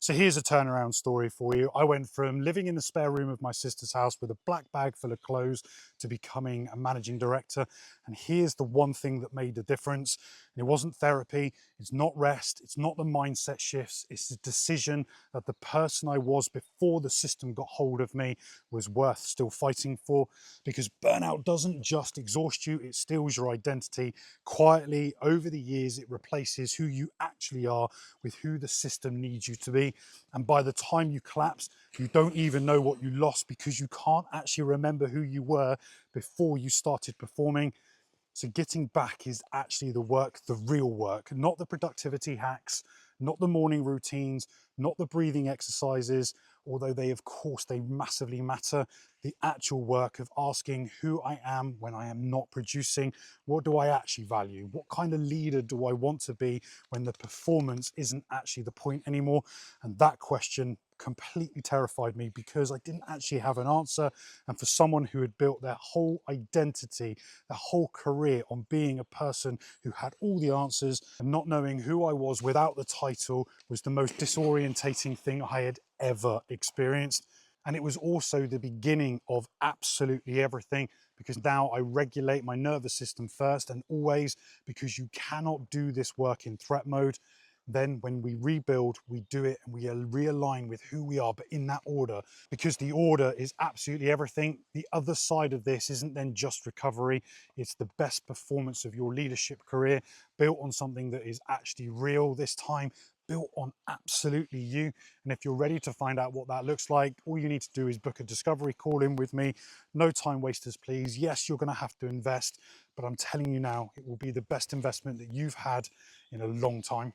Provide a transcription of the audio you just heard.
So here's a turnaround story for you. I went from living in the spare room of my sister's house with a black bag full of clothes to becoming a managing director. And here's the one thing that made the difference. And it wasn't therapy, it's not rest, it's not the mindset shifts, it's the decision that the person I was before the system got hold of me was worth still fighting for. Because burnout doesn't just exhaust you, it steals your identity. Quietly, over the years, it replaces who you actually are with who the system needs you to be. And by the time you collapse, you don't even know what you lost because you can't actually remember who you were before you started performing. So getting back is actually the work, the real work, not the productivity hacks, not the morning routines, not the breathing exercises, although of course, they massively matter. The actual work of asking who I am when I am not producing. What do I actually value? What kind of leader do I want to be when the performance isn't actually the point anymore? And that question completely terrified me because I didn't actually have an answer. And for someone who had built their whole identity, their whole career on being a person who had all the answers, and not knowing who I was without the title was the most disorientating thing I had ever experienced. And it was also the beginning of absolutely everything, because now I regulate my nervous system first and always, because you cannot do this work in threat mode. Then when we rebuild, we do it and we realign with who we are, but in that order, because the order is absolutely everything. The other side of this isn't then just recovery. It's the best performance of your leadership career, built on something that is actually real this time, built on absolutely you. And if you're ready to find out what that looks like, all you need to do is book a discovery call in with me. No time wasters, please. Yes, you're going to have to invest, but I'm telling you now, it will be the best investment that you've had in a long time.